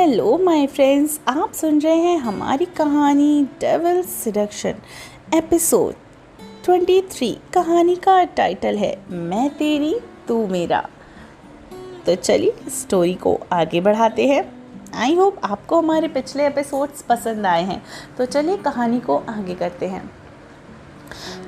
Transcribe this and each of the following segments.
Hello my friends, आप सुन रहे हैं हमारी कहानी डेविल सिडक्शन एपिसोड 23। कहानी का टाइटल है मैं तेरी तू मेरा। तो चलिए स्टोरी को आगे बढ़ाते हैं। आई होप आपको हमारे पिछले एपिसोड्स पसंद आए हैं। तो चलिए कहानी को आगे करते हैं।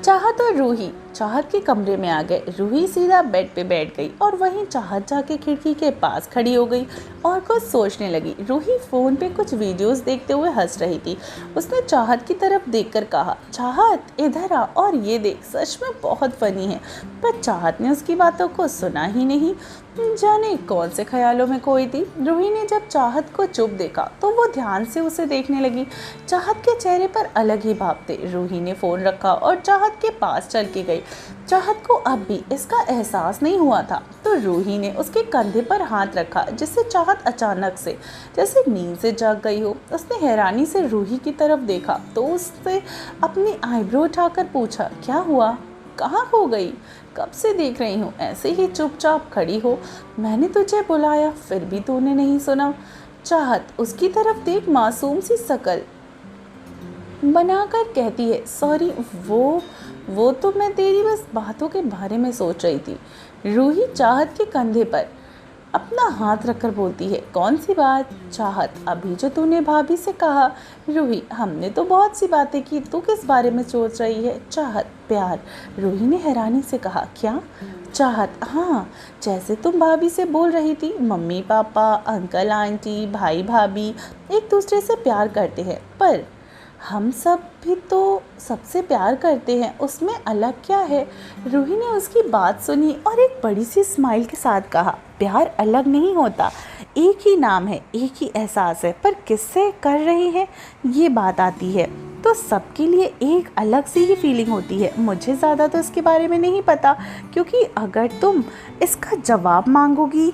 चाहत और रूही चाहत के कमरे में आ गए। रूही सीधा बेड पे बैठ गई और वहीं चाहत जाके खिड़की के पास खड़ी हो गई और कुछ सोचने लगी। रूही फोन पे कुछ वीडियोस देखते हुए हंस रही थी। उसने चाहत की तरफ देखकर कहा, चाहत इधर आ और ये देख, सच में बहुत फनी है। पर चाहत ने उसकी बातों को सुना ही नहीं। जाने कौन से ख्यालों में खोई थी। रूही ने जब चाहत को चुप देखा तो वो ध्यान से उसे देखने लगी। चाहत के चेहरे पर अलग ही भाव थे। रूही ने फोन रखा और चाहत के पास चल के गई। चाहत को अब भी इसका एहसास नहीं हुआ था तो रूही ने उसके कंधे पर हाथ रखा, जिससे चाहत अचानक से जैसे नींद से जाग गई हो। उसने हैरानी से रूही की तरफ देखा तो उससे अपनी आईब्रो उठाकर पूछा, क्या हुआ, कहाँ खो गई? कब से देख रही हूँ ऐसे ही चुपचाप खड़ी हो। मैंने तुझे बुलाया फिर भी तूने नहीं सुना। चाहत उसकी तरफ देख मासूम सी शकल बनाकर कहती है, सॉरी, वो तो मैं तेरी बस बातों के बारे में सोच रही थी। रूही चाहत के कंधे पर अपना हाथ रखकर बोलती है, कौन सी बात? चाहत, अभी जो तूने भाभी से कहा। रूही, हमने तो बहुत सी बातें की, तू किस बारे में सोच रही है? चाहत, प्यार। रूही ने हैरानी से कहा, क्या? चाहत, हाँ, जैसे तुम भाभी से बोल रही थी, मम्मी पापा, अंकल आंटी, भाई भाभी एक दूसरे से प्यार करते हैं, पर हम सब भी तो सबसे प्यार करते हैं, उसमें अलग क्या है? रूही ने उसकी बात सुनी और एक बड़ी सी स्माइल के साथ कहा, प्यार अलग नहीं होता, एक ही नाम है, एक ही एहसास है, पर किससे कर रही है ये बात आती है तो सबके लिए एक अलग सी ही फीलिंग होती है। मुझे ज़्यादा तो इसके बारे में नहीं पता, क्योंकि अगर तुम इसका जवाब मांगोगी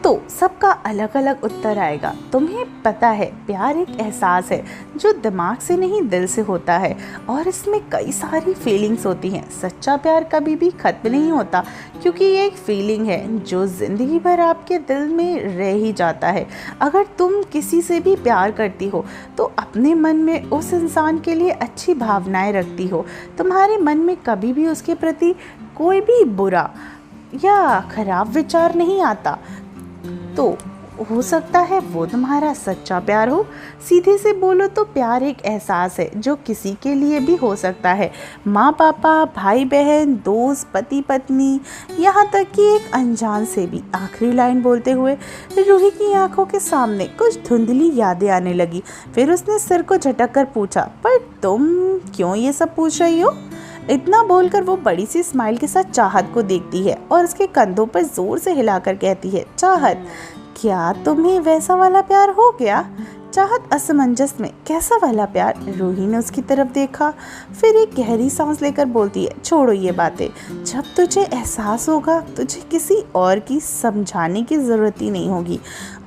तो सबका अलग अलग उत्तर आएगा। तुम्हें पता है, प्यार एक एहसास है जो दिमाग से नहीं दिल से होता है और इसमें कई सारी फीलिंग्स होती हैं। सच्चा प्यार कभी भी खत्म नहीं होता, क्योंकि ये एक फीलिंग है जो ज़िंदगी भर आपके दिल में रह ही जाता है। अगर तुम किसी से भी प्यार करती हो तो अपने मन में उस इंसान के लिए अच्छी भावनाएं रखती हो। तुम्हारे मन में कभी भी उसके प्रति कोई भी बुरा या खराब विचार नहीं आता, तो हो सकता है वो तुम्हारा सच्चा प्यार हो। सीधे से बोलो तो प्यार एक एहसास है जो किसी के लिए भी हो सकता है, माँ पापा, भाई बहन, दोस्त, पति पत्नी, यहाँ तक कि एक अनजान से भी। आखिरी लाइन बोलते हुए रूही की आंखों के सामने कुछ धुंधली यादें आने लगी। फिर उसने सिर को झटक कर पूछा, पर तुम क्यों ये सब पूछ रही हो? इतना बोलकर वो बड़ी सी स्माइल के साथ चाहत को देखती है और उसके कंधों पर जोर से हिलाकर कहती है, चाहत, क्या तुम्हें वैसा वाला प्यार हो गया? चाहत असमंजस में, कैसा वाला प्यार? रूही ने उसकी तरफ देखा, फिर एक गहरी सांस लेकर बोलती है, छोड़ो ये बातें। जब तुझे एहसास होगा तुझे किसी और की समझाने की ज़रूरत ही नहीं होगी।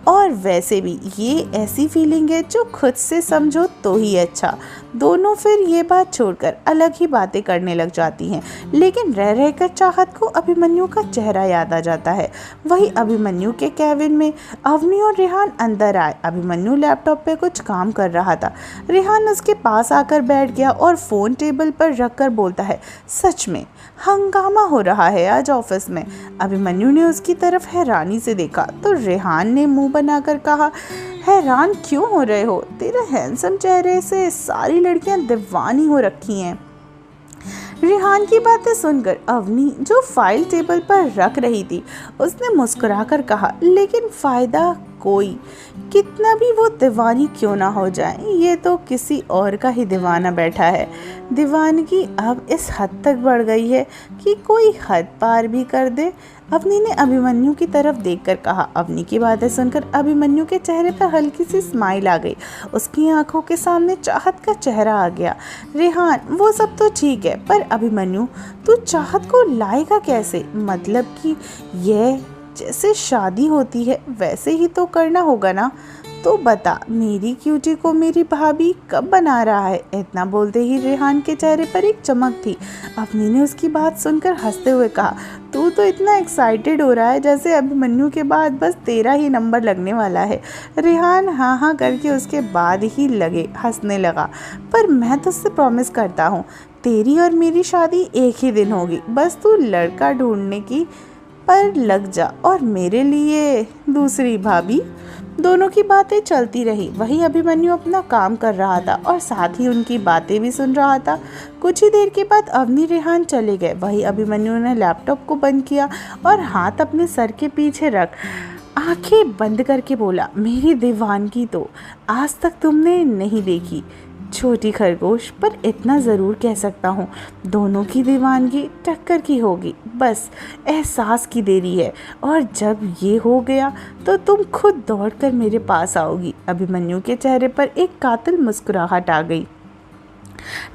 और वैसे भी ये ऐसी फीलिंग है जो खुद से समझो तो ही अच्छा। दोनों फिर ये बात छोड़कर अलग ही बातें करने लग जाती हैं। लेकिन रह रहकर चाहत को अभिमन्यु का चेहरा याद आ जाता है। वही अभिमन्यु के कैबिन में अवनी और रेहान अंदर आए। अभिमन्यु लैपटॉप पे कुछ काम कर रहा था। रेहान उसके पास आकर बैठ गया और फ़ोन टेबल पर रखकर बोलता है, सच में हंगामा हो रहा है आज ऑफिस में। अभिमन्यु ने उसकी तरफ हैरानी से देखा तो रेहान ने मुंह बनाकर कहा, हैरान क्यों हो रहे हो? तेरे हैंडसम चेहरे से सारी लड़कियां दीवानी हो रखी हैं। रेहान की बातें सुनकर अवनी, जो फाइल टेबल पर रख रही थी, उसने मुस्कुराकर कहा, लेकिन फ़ायदा कोई, कितना भी वो दीवानी क्यों ना हो जाए, ये तो किसी और का ही दीवाना बैठा है। दीवानगी अब इस हद तक बढ़ गई है कि कोई हद पार भी कर दे। अवनी ने अभिमन्यु की तरफ देखकर कहा। अवनी की बातें सुनकर अभिमन्यु के चेहरे पर हल्की सी स्माइल आ गई। उसकी आंखों के सामने चाहत का चेहरा आ गया। रेहान, वो सब तो ठीक है, पर अभिमन्यु, तू चाहत को लाएगा कैसे? मतलब कि यह जैसे शादी होती है वैसे ही तो करना होगा ना? तो बता मेरी क्यूटी को मेरी भाभी कब बना रहा है। इतना बोलते ही रेहान के चेहरे पर एक चमक थी। अवनी ने उसकी बात सुनकर हंसते हुए कहा, तू तो इतना एक्साइटेड हो रहा है जैसे अभिमन्यु के बाद बस तेरा ही नंबर लगने वाला है। रेहान हाँ हाँ करके उसके बाद ही हंसने लगा। पर मैं तुझसे प्रॉमिस करता हूँ तेरी और मेरी शादी एक ही दिन होगी। बस तू लड़का ढूंढने की पर लग जा और मेरे लिए दूसरी भाभी। दोनों की बातें चलती रही। वही अभिमन्यु अपना काम कर रहा था और साथ ही उनकी बातें भी सुन रहा था। कुछ ही देर के बाद अवनी रेहान चले गए। वही अभिमन्यु ने लैपटॉप को बंद किया और हाथ अपने सर के पीछे रख आंखें बंद करके बोला, मेरी दीवानगी तो आज तक तुमने नहीं देखी छोटी खरगोश, पर इतना ज़रूर कह सकता हूँ दोनों की दीवानगी टक्कर की होगी। बस एहसास की देरी है और जब ये हो गया तो तुम खुद दौड़कर मेरे पास आओगी। अभिमन्यु के चेहरे पर एक कातिल मुस्कुराहट आ गई।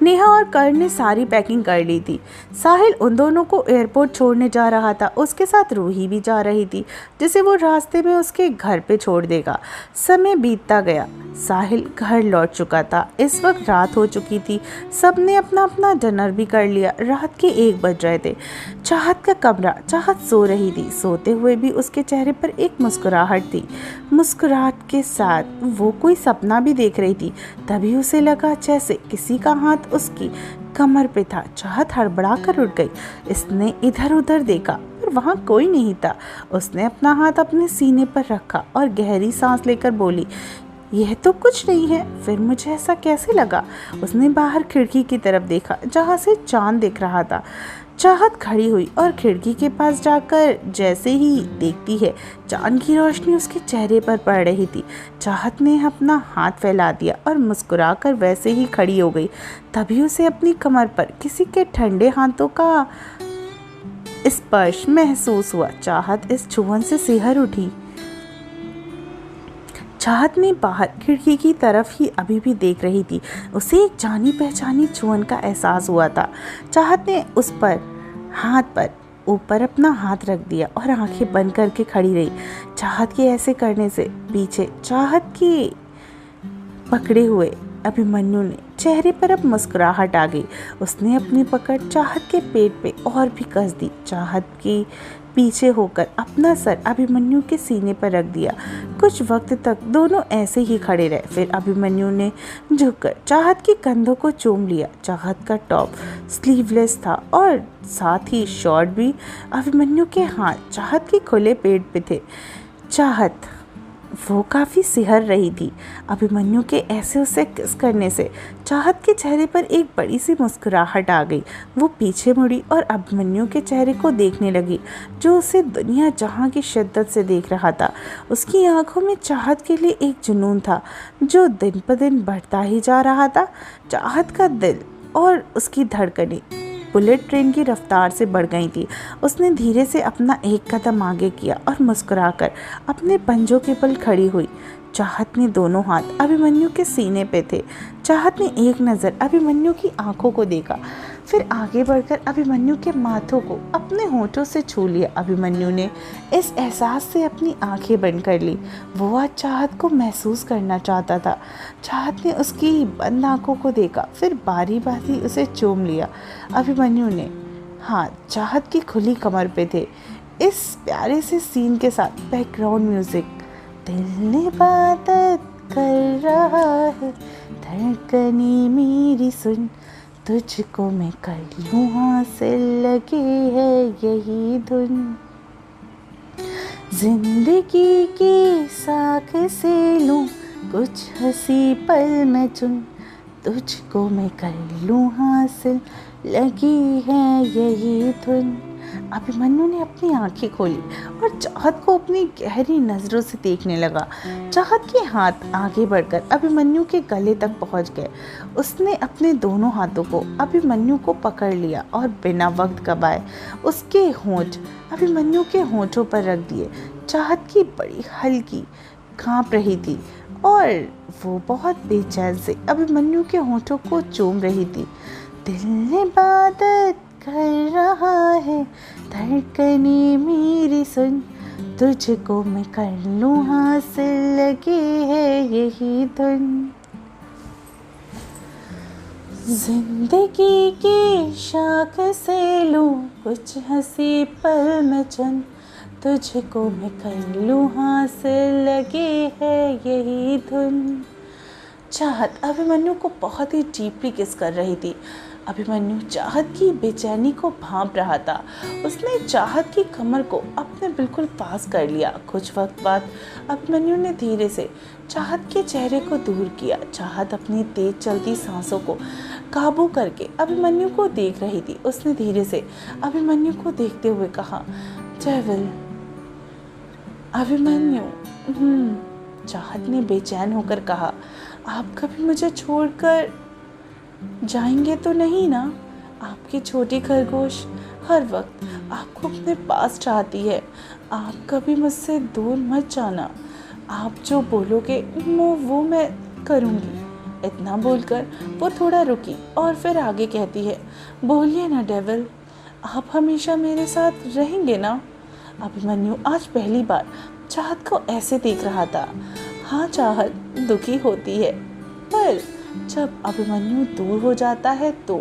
नेहा और कर्ण ने सारी पैकिंग कर ली थी। साहिल उन दोनों को एयरपोर्ट छोड़ने जा रहा था। उसके साथ रूही भी जा रही थी जिसे वो रास्ते में उसके घर पे छोड़ देगा। समय बीतता गया। साहिल घर लौट चुका था। इस वक्त रात हो चुकी थी। सबने अपना अपना डिनर भी कर लिया। रात के 1 बज रहे थे। चाहत का कमरा। चाहत सो रही थी। सोते हुए भी उसके चेहरे पर एक मुस्कुराहट थी। मुस्कुराहट के साथ वो कोई सपना भी देख रही थी। तभी उसे लगा जैसे किसी का हाथ उसकी कमर पे था। चाहत हड़बड़ा कर उठ गई। इसने इधर उधर देखा पर वहाँ कोई नहीं था। उसने अपना हाथ अपने सीने पर रखा और गहरी सांस लेकर बोली, यह तो कुछ नहीं है। फिर मुझे ऐसा कैसे लगा? उसने बाहर खिड़की की तरफ देखा जहाँ से चांद दिख रहा था। चाहत खड़ी हुई और खिड़की के पास जाकर जैसे ही देखती है चांद की रोशनी उसके चेहरे पर पड़ रही थी। चाहत ने अपना हाथ फैला दिया और मुस्कुराकर वैसे ही खड़ी हो गई। तभी उसे अपनी कमर पर किसी के ठंडे हाथों का स्पर्श महसूस हुआ। चाहत इस छुअन से सिहर उठी। चाहत ने बाहर खिड़की की तरफ ही अभी भी देख रही थी। उसे एक जानी पहचानी छुअन का एहसास हुआ था। चाहत ने उस पर हाथ पर ऊपर अपना हाथ रख दिया और आंखें बंद करके खड़ी रही। चाहत के ऐसे करने से पीछे चाहत के पकड़े हुए अभिमन्यु ने चेहरे पर अब मुस्कुराहट आ गई। उसने अपनी पकड़ चाहत के पेट पे और भी कस दी। चाहत की पीछे होकर अपना सर अभिमन्यु के सीने पर रख दिया। कुछ वक्त तक दोनों ऐसे ही खड़े रहे। फिर अभिमन्यु ने झुककर चाहत के कंधों को चूम लिया। चाहत का टॉप स्लीवलेस था और साथ ही शॉर्ट भी। अभिमन्यु के हाथ चाहत के खुले पेट पे थे। चाहत वो काफ़ी सिहर रही थी। अभिमन्यु के ऐसे उसे किस करने से चाहत के चेहरे पर एक बड़ी सी मुस्कुराहट आ गई। वो पीछे मुड़ी और अभिमन्यु के चेहरे को देखने लगी जो उसे दुनिया जहां की शिद्दत से देख रहा था। उसकी आंखों में चाहत के लिए एक जुनून था जो दिन पर दिन बढ़ता ही जा रहा था। चाहत का दिल और उसकी धड़कनें बुलेट ट्रेन की रफ्तार से बढ़ गई थी। उसने धीरे से अपना एक कदम आगे किया और मुस्कुराकर अपने पंजों के बल खड़ी हुई। चाहत ने दोनों हाथ अभिमन्यु के सीने पे थे। चाहत ने एक नज़र अभिमन्यु की आंखों को देखा, फिर आगे बढ़कर अभिमन्यु के माथों को अपने होठों से छू लिया। अभिमन्यु ने इस एहसास से अपनी आंखें बंद कर ली। वो आज चाहत को महसूस करना चाहता था। चाहत ने उसकी बंद आंखों को देखा, फिर बारी बारी उसे चूम लिया। अभिमन्यु ने हाथ चाहत की खुली कमर पे थे। इस प्यारे से सीन के साथ बैकग्राउंड म्यूजिक, दिल ने इबादत कर रहा है, धड़कने मेरी सुन, तुझको मैं कर लूँ हासिल, लगी है यही धुन, जिंदगी की साख से लूँ कुछ हंसी पल में चुन, तुझको मैं कर लूँ हासिल, लगी है यही धुन। अभिमन्यु ने अपनी आंखें खोली और चाहत को अपनी गहरी नज़रों से देखने लगा। चाहत के हाथ आगे बढ़कर अभिमन्यु के गले तक पहुंच गए। उसने अपने दोनों हाथों को अभिमन्यु को पकड़ लिया और बिना वक्त गवाए उसके होंठ अभिमन्यु के होंठों पर रख दिए। चाहत की बड़ी हल्की कांप रही थी और वो बहुत बेचैन से अभिमन्यु के होंठों को चूम रही थी। दिल ने इबादत कर रहा है, धड़कने मेरी सुन, तुझको मैं कर लूँ हासिल, लगी है यही धुन। जिंदगी की शाख से लूँ कुछ हंसी पल में चुन, तुझको मैं कर लूँ हासिल, लगी है यही धुन। चाहत अभिमन्यु को बहुत ही डीपली किस कर रही थी। अभिमन्यु चाहत की बेचैनी को भांप रहा था। उसने चाहत की कमर को अपने बिल्कुल पास कर लिया। कुछ वक्त बाद अभिमन्यु ने धीरे से चाहत के चेहरे को दूर किया। चाहत अपनी तेज चलती सांसों को काबू करके अभिमन्यु को देख रही थी। उसने धीरे से अभिमन्यु को देखते हुए कहा, डेविल। अभिमन्यु चाहत ने बेचैन होकर कहा, आप कभी मुझे छोड़कर जाएंगे तो नहीं ना? आपकी छोटी खरगोश हर वक्त आपको अपने पास चाहती है। आप कभी मुझसे दूर मत जाना। आप जो बोलोगे वो मैं करूँगी। इतना बोलकर वो थोड़ा रुकी और फिर आगे कहती है, बोलिए ना डेविल, आप हमेशा मेरे साथ रहेंगे ना? अभिमन्यु आज पहली बार चाहत को ऐसे देख रहा था। हाँ, चाहत दुखी होती है पर जब अभिमन्यु दूर हो जाता है तो,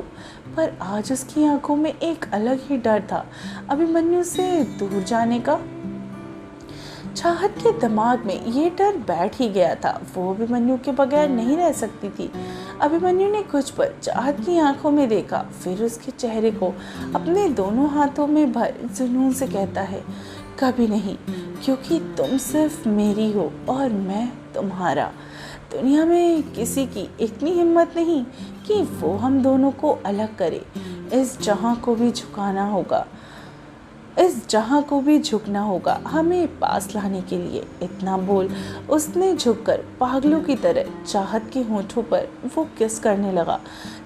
पर आज उसकी आंखों में एक अलग ही डर था अभिमन्यु से दूर जाने का। चाहत के दिमाग में ये डर बैठ ही गया था। वो अभिमन्यु के बगैर नहीं रह सकती थी। अभिमन्यु ने कुछ पल चाहत की आंखों में देखा, फिर उसके चेहरे को अपने दोनों हाथों में भर जुनून से कहता है, कभी नहीं, क्योंकि तुम सिर्फ मेरी हो और मैं तुम्हारा। दुनिया में किसी की इतनी हिम्मत नहीं कि वो हम दोनों को अलग करे। इस जहां को भी झुकाना होगा, इस जहां को भी झुकना होगा हमें पास लाने के लिए। इतना बोल उसने झुककर पागलों की तरह चाहत के होठों पर वो किस करने लगा।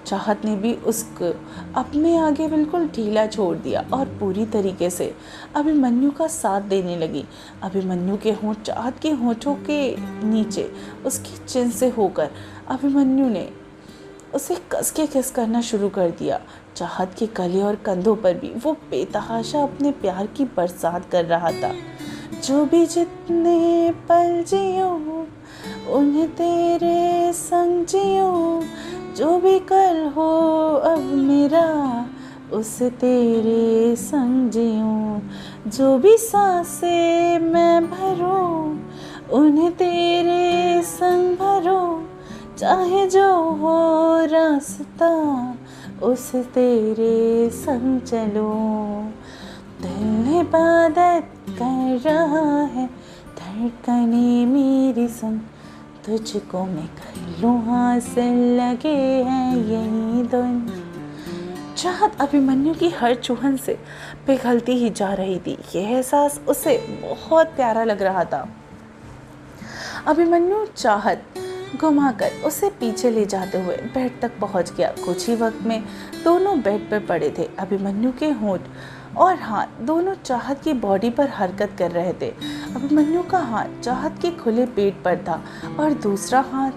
चाहत ने भी उसको अपने आगे बिल्कुल ढीला छोड़ दिया और पूरी तरीके से अभिमन्यु का साथ देने लगी। अभिमन्यु के होंठ चाहत के होठों के नीचे उसकी चिन से होकर अभिमन्यु ने उसे कस के किस करना शुरू कर दिया। चाहत के गले और कंधों पर भी वो बेतहाशा अपने प्यार की बरसात कर रहा था। जो भी जितने पल जियो उन्हें तेरे संग जियो, जो भी कल हो अब मेरा उसे तेरे संग जियो, जो भी सांसें मैं भरूं उन्हें तेरे संग भरूं, चाहे जो हो रास्ता उसे तेरे संग चलो। दिल इबादत कर रहा है, धड़कने मेरी सुन, तुझको मैं कर लूँ हासिल, लगे हैं यही धुन। चाहत अभिमन्यु की हर चुहन से पिघलती ही जा रही थी। यह एहसास उसे बहुत प्यारा लग रहा था। अभिमन्यु चाहत घुमाकर उसे पीछे ले जाते हुए बेड तक पहुंच गया। कुछ ही वक्त में दोनों बेड पर पड़े थे। अभिमन्यु के होंठ और हाथ दोनों चाहत की बॉडी पर हरकत कर रहे थे। अभिमन्यु का हाथ चाहत के खुले पेट पर था और दूसरा हाथ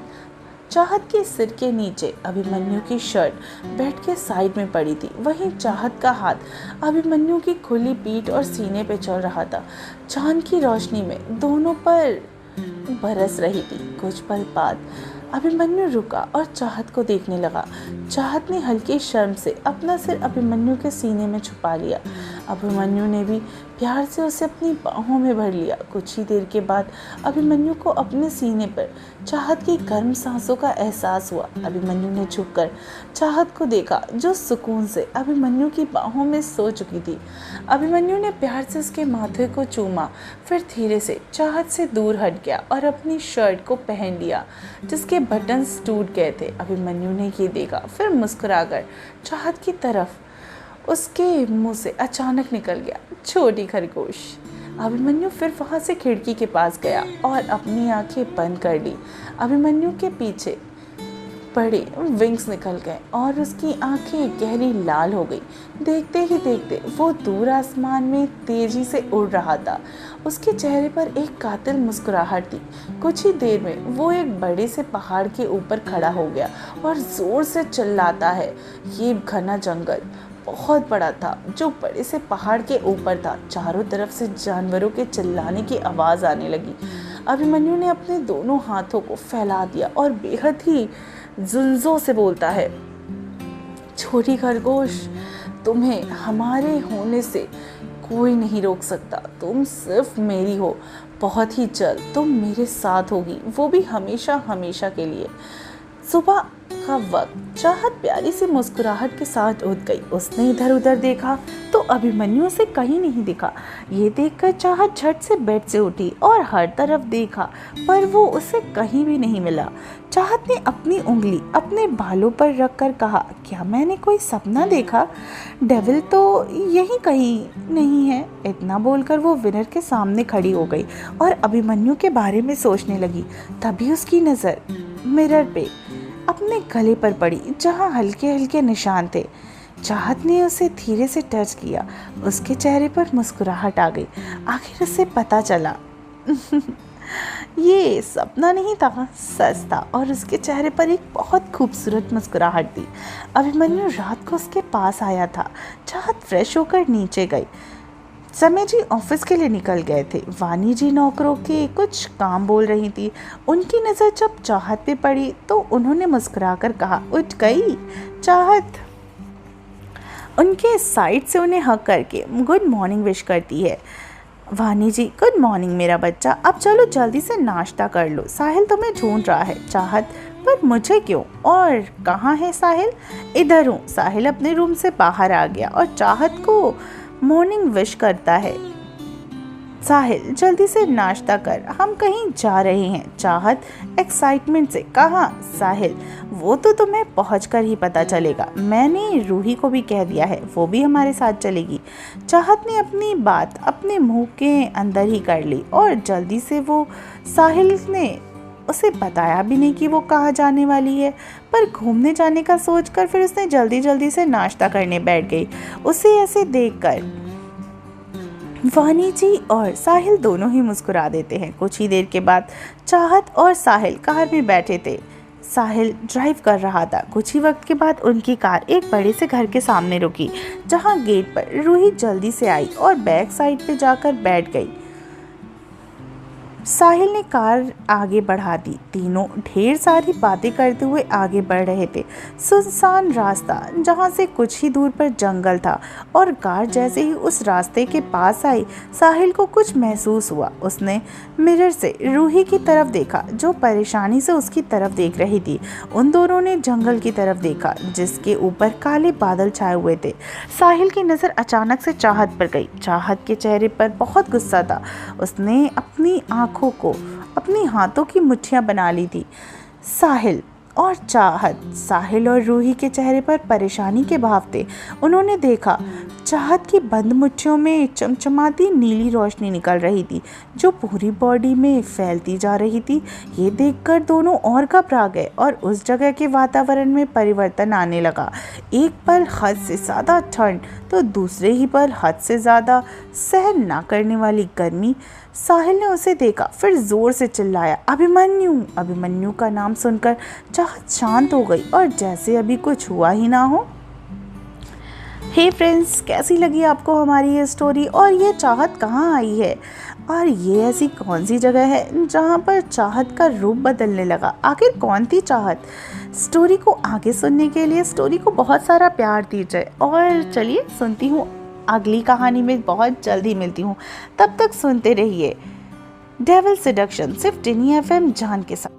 चाहत के सिर के नीचे। अभिमन्यु की शर्ट बेड के साइड में पड़ी थी। वहीं चाहत का हाथ अभिमन्यु की खुली पीठ और सीने पे चल रहा था। चांद की रोशनी में दोनों पर बरस रही थी। कुछ पल बाद अभिमन्यु रुका और चाहत को देखने लगा। चाहत ने हल्की शर्म से अपना सिर अभिमन्यु के सीने में छुपा लिया। अभिमन्यु ने भी प्यार से उसे अपनी बाहों में भर लिया। कुछ ही देर के बाद अभिमन्यु को अपने सीने पर चाहत की गर्म सांसों का एहसास हुआ। अभिमन्यु ने झुककर चाहत को देखा जो सुकून से अभिमन्यु की बाहों में सो चुकी थी। अभिमन्यु ने प्यार से उसके माथे को चूमा, फिर धीरे से चाहत से दूर हट गया और अपनी शर्ट को पहन लिया जिसके बटन्स टूट गए थे। अभिमन्यु ने ये देखा, फिर मुस्कुराकर चाहत की तरफ उसके मुंह से अचानक निकल गया, छोटी खरगोश। अभिमन्यु फिर वहाँ से खिड़की के पास गया और अपनी आंखें बंद कर ली। अभिमन्यु के पीछे बड़े विंग्स निकल गए और उसकी आंखें गहरी लाल हो गई। देखते ही देखते वो दूर आसमान में तेजी से उड़ रहा था। उसके चेहरे पर एक कातिल मुस्कुराहट थी। कुछ ही देर में वो एक बड़े से पहाड़ के ऊपर खड़ा हो गया और जोर से चिल्लाता है। ये घना जंगल बहुत बड़ा था, जो बड़े से पहाड़ के ऊपर था। चारों तरफ से जानवरों के चिल्लाने की आवाज़ आने लगी। अभिमन्यु ने अपने दोनों हाथों को फैला दिया और बेहद ही जुल्जों से बोलता है, छोटी खरगोश, तुम्हें हमारे होने से कोई नहीं रोक सकता। तुम सिर्फ मेरी हो। बहुत ही जल्द तुम मेरे साथ होगी, वो भी हमेशा हमेशा के लिए। सुबह का वक्त। चाहत प्यारी सी मुस्कुराहट के साथ उठ गई। उसने इधर उधर देखा तो अभिमन्यु उसे कहीं नहीं दिखा। ये देखकर चाहत झट से बेड से उठी और हर तरफ देखा, पर वो उसे कहीं भी नहीं मिला। चाहत ने अपनी उंगली अपने बालों पर रखकर कहा, क्या मैंने कोई सपना देखा? डेविल तो यहीं कहीं नहीं है। इतना बोलकर वो विनर के सामने खड़ी हो गई और अभिमन्यु के बारे में सोचने लगी। तभी उसकी नज़र मिरर पे अपने गले पर पड़ी, जहां हल्के हल्के निशान थे। चाहत ने उसे धीरे से टच किया। उसके चेहरे पर मुस्कुराहट आ गई। आखिर उसे पता चला ये सपना नहीं था, सच था, और उसके चेहरे पर एक बहुत खूबसूरत मुस्कुराहट थी। अभिमन्यु रात को उसके पास आया था। चाहत फ्रेश होकर नीचे गई। समय जी ऑफिस के लिए निकल गए थे। वानी जी नौकरों के कुछ काम बोल रही थी। उनकी नज़र जब चाहत पे पड़ी तो उन्होंने मुस्कुराकर कहा, उठ गई? चाहत उनके साइड से उन्हें हक करके गुड मॉर्निंग विश करती है। वानी जी, गुड मॉर्निंग मेरा बच्चा, अब चलो जल्दी से नाश्ता कर लो, साहिल तुम्हें ढूंढ रहा है। चाहत, पर मुझे क्यों? और कहाँ है साहिल? इधर हूँ। साहिल अपने रूम से बाहर आ गया और चाहत को मॉर्निंग विश करता है। साहिल, जल्दी से नाश्ता कर, हम कहीं जा रहे हैं। चाहत एक्साइटमेंट से, कहाँ? साहिल, वो तो तुम्हें पहुंचकर ही पता चलेगा। मैंने रूही को भी कह दिया है, वो भी हमारे साथ चलेगी। चाहत ने अपनी बात अपने मुंह के अंदर ही कर ली और जल्दी से वो साहिल ने उसे बताया भी नहीं कि वो कहाँ जाने वाली है, पर घूमने जाने का सोचकर फिर उसने जल्दी जल्दी से नाश्ता करने बैठ गई। उसे ऐसे देखकर वानी जी और साहिल दोनों ही मुस्कुरा देते हैं। कुछ ही देर के बाद चाहत और साहिल कार में बैठे थे। साहिल ड्राइव कर रहा था। कुछ ही वक्त के बाद उनकी कार एक बड़े से घर के सामने रुकी, जहां गेट पर रूही जल्दी से आई और बैक साइड पे जाकर बैठ गई। साहिल ने कार आगे बढ़ा दी। तीनों ढेर सारी बातें करते हुए आगे बढ़ रहे थे। सुनसान रास्ता, जहां से कुछ ही दूर पर जंगल था, और कार जैसे ही उस रास्ते के पास आई, साहिल को कुछ महसूस हुआ। उसने मिरर से रूही की तरफ देखा, जो परेशानी से उसकी तरफ देख रही थी। उन दोनों ने जंगल की तरफ देखा, जिसके ऊपर काले बादल छाए हुए थे। साहिल की नज़र अचानक से चाहत पर गई। चाहत के चेहरे पर बहुत गुस्सा था। उसने अपनी आंखों को अपनी हाथों की मुट्ठियां बना ली थी। साहिल और चाहत, साहिल और रूही के चेहरे पर परेशानी के भाव थे। उन्होंने देखा चाहत की बंद मुट्ठियों में चमचमाती नीली रोशनी निकल रही थी, जो पूरी बॉडी में फैलती जा रही थी। ये देखकर दोनों और घबरा गए और उस जगह के वातावरण में परिवर्तन आने लगा। एक पल हद से ज़्यादा ठंड तो दूसरे ही पल हद से ज़्यादा सहन ना करने वाली गर्मी। साहिल ने उसे देखा, फिर जोर से चिल्लाया, अभिमन्यु! अभिमन्यु का नाम सुनकर चाहत शांत हो गई और जैसे अभी कुछ हुआ ही ना हो। हे फ्रेंड्स, कैसी लगी आपको हमारी ये स्टोरी, और ये चाहत कहाँ आई है, और ये ऐसी कौन सी जगह है जहाँ पर चाहत का रूप बदलने लगा? आखिर कौन थी चाहत? स्टोरी को आगे सुनने के लिए स्टोरी को बहुत सारा प्यार दीजिए, और चलिए सुनती हूँ अगली कहानी में बहुत जल्दी मिलती हूँ। तब तक सुनते रहिए डेविल सिडक्शन, सिर्फ टिनी FM जान के साथ।